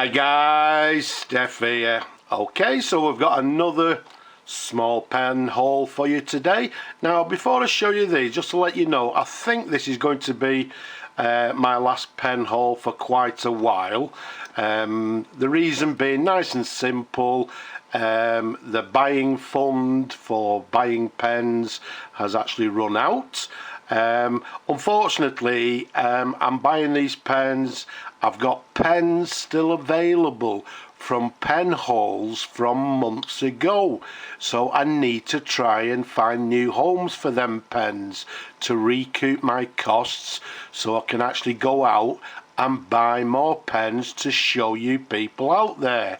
Hi guys, Steph here. Okay, so we've got another small pen haul for you today. Now before I show you these, just to let you know, I think this is going to be my last pen haul for quite a while. The reason being nice and simple. The buying fund for buying pens has actually run out. Unfortunately, I'm buying these pens. I've got pens still available from pen hauls from months ago, so I need to try and find new homes for them pens to recoup my costs, so I can actually go out and buy more pens to show you people out there.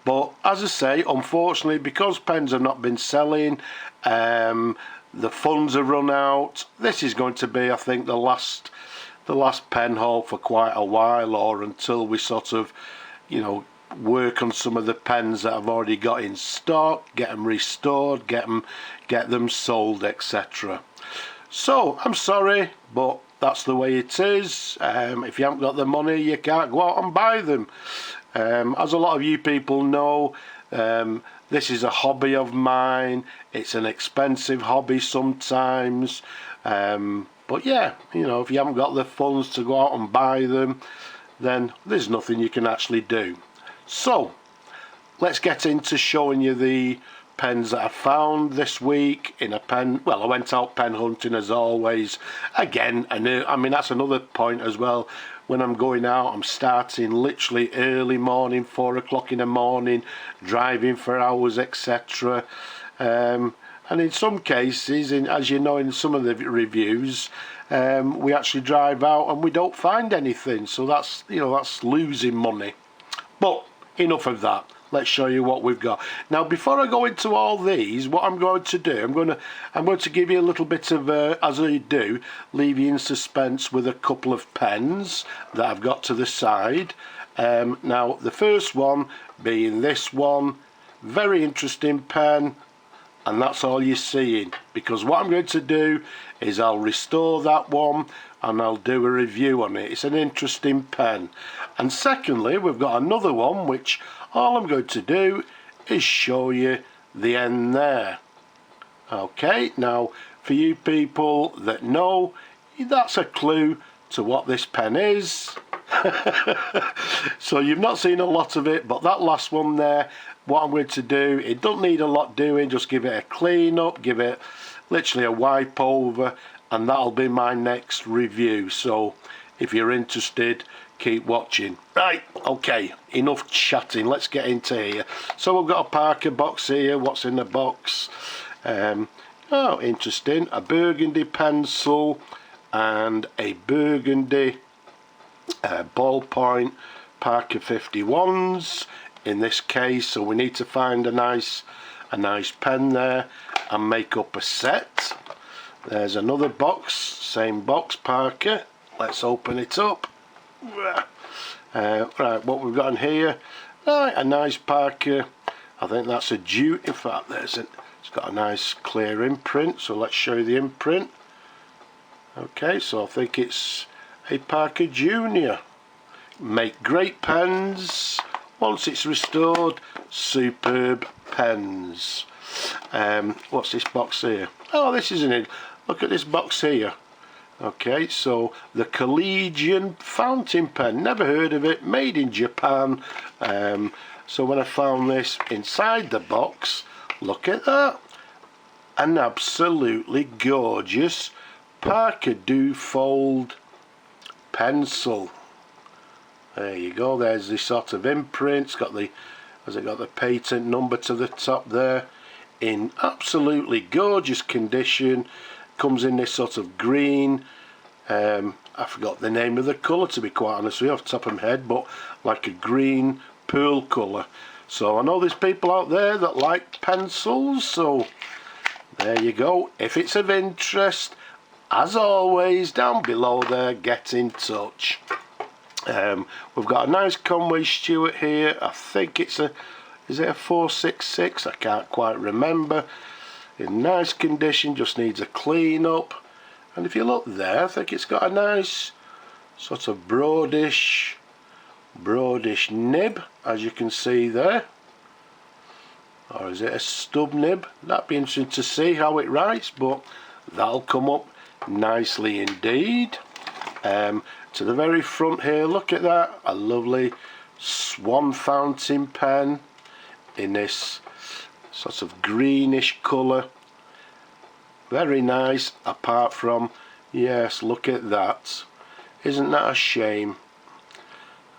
But as I say, unfortunately, because pens have not been selling, the funds have run out. This is going to be, I think, the last pen haul for quite a while, or until we sort of, work on some of the pens that I've already got in stock, get them restored, get them sold, etc. So I'm sorry, but that's the way it is. If you haven't got the money, you can't go out and buy them. As a lot of you people know, this is a hobby of mine. It's an expensive hobby sometimes. But yeah, if you haven't got the funds to go out and buy them, then there's nothing you can actually do. So let's get into showing you the pens that I found this week in a pen. Well, I went out pen hunting as always. Again, I mean, that's another point as well. When I'm going out, I'm starting literally early morning, 4 o'clock in the morning, driving for hours, etc. And in some cases, as you know in some of the reviews, we actually drive out and we don't find anything. So that's that's losing money. But enough of that. Let's show you what we've got. Now, before I go into all these, what I'm going to do, I'm going to give you a little bit of, as I do, leave you in suspense with a couple of pens that I've got to the side. Now, the first one being this one, very interesting pen, and that's all you're seeing, because what I'm going to do is I'll restore that one and I'll do a review on it. It's an interesting pen. And secondly, we've got another one which all I'm going to do is show you the end there. Okay, now for you people that know, that's a clue to what this pen is. So you've not seen a lot of it, but that last one there, what I'm going to do, it don't need a lot doing, just give it a clean up, give it literally a wipe over, and that'll be my next review. So if you're interested, keep watching. Right, okay, enough chatting, let's get into here. So we've got a Parker box here. What's in the box? Oh, interesting, a burgundy pencil and a burgundy ballpoint Parker 51s in this case. So we need to find a nice pen there and make up a set. There's another box, same box, Parker. Let's open it up. Right, what we've got in here, right, a nice Parker. I think that's a Duke. In fact, it's got a nice clear imprint, so let's show you the imprint. Okay, so I think it's a Parker Junior. Make great pens. Once it's restored, superb pens. What's this box here? Oh, this isn't it. Look at this box here. Okay, so the Collegian fountain pen, never heard of it, made in Japan. So when I found this inside the box, look at that, an absolutely gorgeous Parker Dufold pencil. There you go, there's the sort of imprint. Has it got the patent number to the top there, in absolutely gorgeous condition. Comes in this sort of green, I forgot the name of the colour, to be quite honest with you, off the top of my head, but like a green pearl colour. So I know there's people out there that like pencils, so there you go. If it's of interest, as always, down below there, get in touch. We've got a nice Conway Stewart here. I think is it a 466? I can't quite remember. In nice condition, just needs a clean up. And if you look there, I think it's got a nice sort of broadish broadish nib, as you can see there. Or is it a stub nib? That'd be interesting to see how it writes, but that'll come up nicely indeed. To the very front here, look at that, a lovely swan fountain pen in this sort of greenish colour. Very nice, apart from, yes, look at that. Isn't that a shame?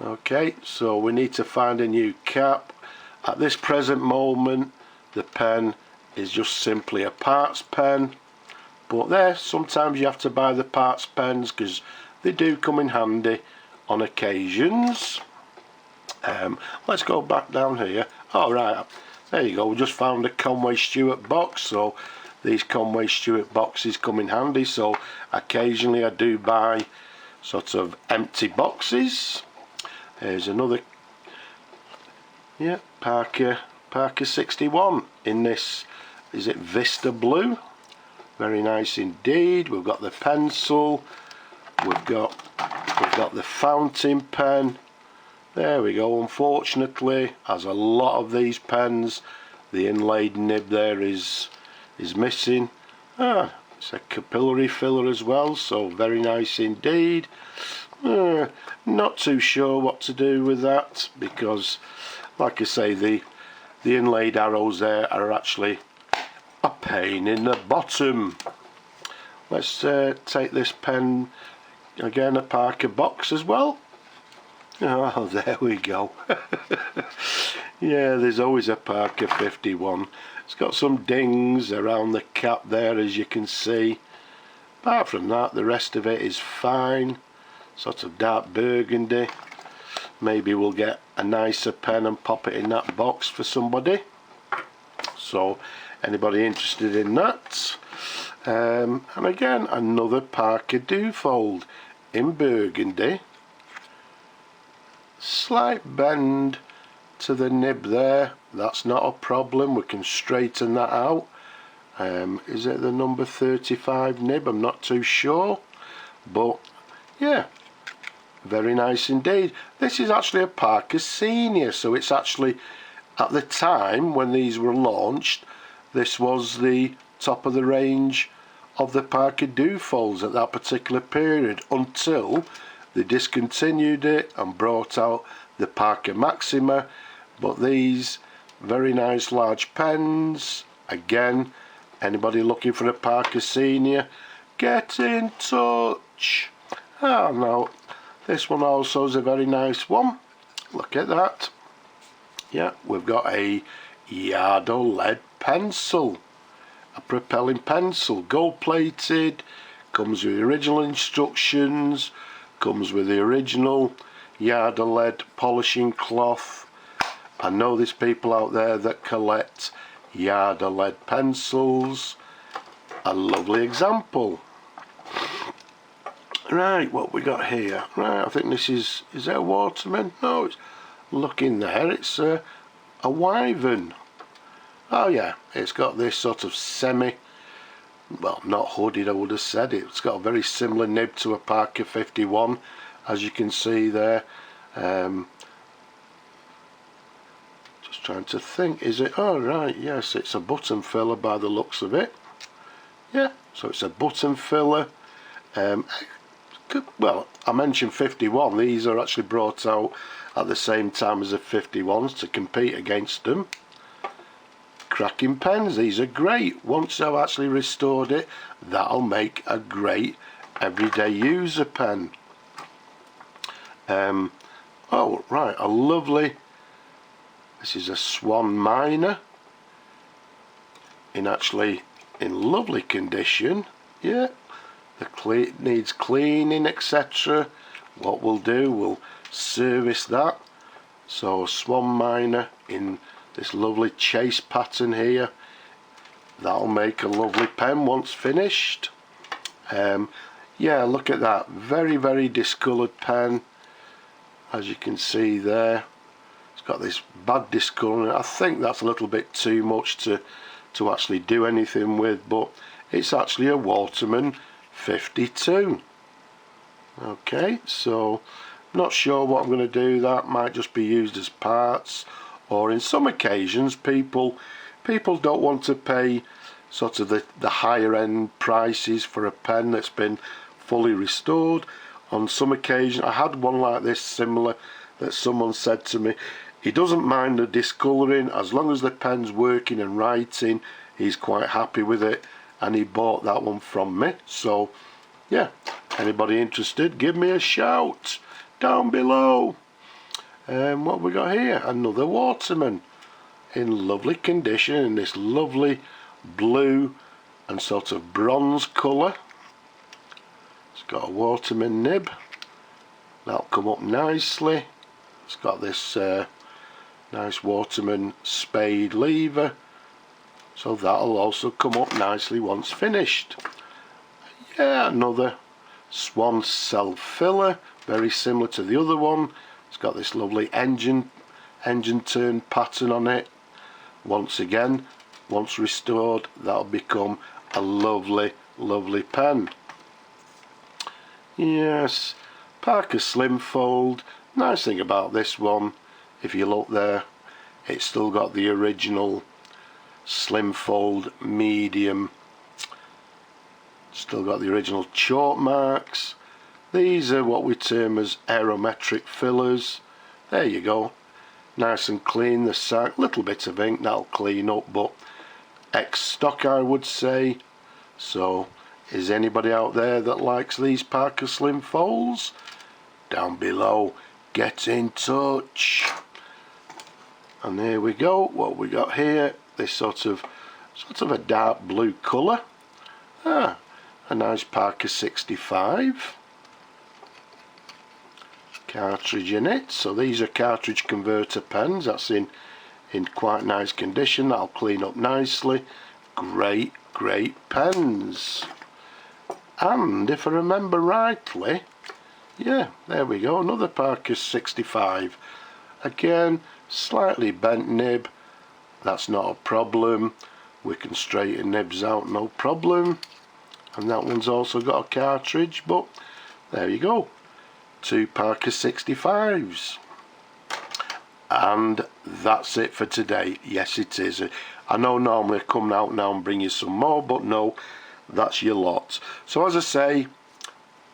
Okay, so we need to find a new cap. At this present moment, the pen is just simply a parts pen. But there, sometimes you have to buy the parts pens because they do come in handy on occasions. Let's go back down here. All right, there you go. We just found a Conway Stewart box, so these Conway Stewart boxes come in handy. So occasionally I do buy sort of empty boxes. Here's another, yeah, Parker 61 in this. Is it Vista Blue? Very nice indeed. We've got the pencil. We've got the fountain pen. There we go. Unfortunately, as a lot of these pens, the inlaid nib there is missing. It's a capillary filler as well, so very nice indeed. Not too sure what to do with that because, like I say, the inlaid arrows there are actually a pain in the bottom. Let's take this pen again, a Parker box as well. Oh, there we go. Yeah, there's always a Parker 51. It's got some dings around the cap there, as you can see. Apart from that, the rest of it is fine. Sort of dark burgundy. Maybe we'll get a nicer pen and pop it in that box for somebody. So, anybody interested in that? And again, another Parker Dufold in burgundy. Slight bend to the nib there. That's not a problem. We can straighten that out. Is it the number 35 nib? I'm not too sure. But, yeah. Very nice indeed. This is actually a Parker Senior, so it's actually, at the time when these were launched, this was the top of the range of the Parker Dufolds at that particular period, until they discontinued it and brought out the Parker Maxima. But these very nice large pens, again, anybody looking for a Parker Senior, get in touch. Oh no, this one also is a very nice one. Look at that. Yeah, we've got a Yardo lead pencil, a propelling pencil, gold plated, comes with the original instructions, comes with the original Yardo lead polishing cloth. I know there's people out there that collect Yardo lead pencils. A lovely example. Right, what we got here? Right, I think this is that a Waterman? No, it's, look in there, it's a Wyvern. Oh yeah, it's got this sort of semi, well, not hooded, I would have said it. It's got a very similar nib to a Parker 51, as you can see there. Just trying to think, is it? Oh right, yes, it's a button filler by the looks of it. Yeah, so it's a button filler. Well, I mentioned 51. These are actually brought out at the same time as the 51s to compete against them. Cracking pens, these are great. Once I've actually restored it, that'll make a great everyday user pen. Oh right, a lovely, this is a Swan Minor in lovely condition. Yeah, needs cleaning, etc. What we'll do, we'll service that. So Swan Minor in this lovely chase pattern here. That'll make a lovely pen once finished. Yeah, look at that, very, very discoloured pen, as you can see there. It's got this bad discolouring. I think that's a little bit too much to actually do anything with, but it's actually a Waterman 52. Okay, so Not sure what I'm going to do. That might just be used as parts, or in some occasions people don't want to pay sort of the higher end prices for a pen that's been fully restored. On some occasion, I had one like this similar that someone said to me he doesn't mind the discolouring as long as the pen's working and writing. He's quite happy with it, and he bought that one from me. So yeah, anybody interested, give me a shout down below. And what we got here, another Waterman in lovely condition, in this lovely blue and sort of bronze colour. It's got a Waterman nib, that'll come up nicely. It's got this nice Waterman spade lever, so that'll also come up nicely once finished. Yeah, another Swan self filler, very similar to the other one. It's got this lovely engine turn pattern on it. Once again, once restored, that'll become a lovely pen. Yes, Parker Slim Fold. Nice thing about this one, if you look there, it's still got the original Slim Fold medium. Still got the original chalk marks. These are what we term as aerometric fillers. There you go, nice and clean. The sack, little bit of ink, that'll clean up, but ex-stock I would say. So is anybody out there that likes these Parker Slim Folds? Down below, get in touch. And there we go, what we got here, this sort of a dark blue colour. A nice Parker 65 cartridge in it. So these are cartridge converter pens. That's in quite nice condition. That'll clean up nicely. Great pens. And if I remember rightly, yeah, there we go, another Parker 65. Again, slightly bent nib. That's not a problem. We can straighten nibs out, no problem. And that one's also got a cartridge, but there you go, 2 Parker 65s. And that's it for today. Yes, it is. I know normally I come out now and bring you some more, but no, that's your lot. So as I say,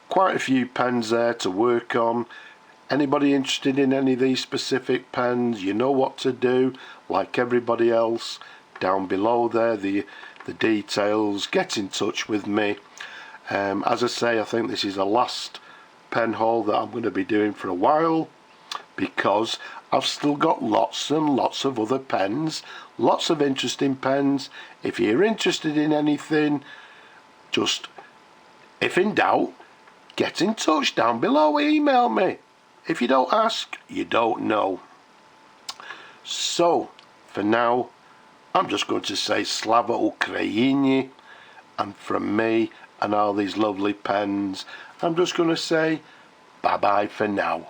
quite a few pens there to work on. Anybody interested in any of these specific pens, you know what to do. Like everybody else, down below there, the details. Get in touch with me. As I say, I think this is the last pen haul that I'm going to be doing for a while, because I've still got lots and lots of other pens, lots of interesting pens. If you're interested in anything, just, if in doubt, get in touch down below, email me. If you don't ask, you don't know. So, for now, I'm just going to say Slava Ukraini, and from me and all these lovely pens, I'm just going to say bye bye for now.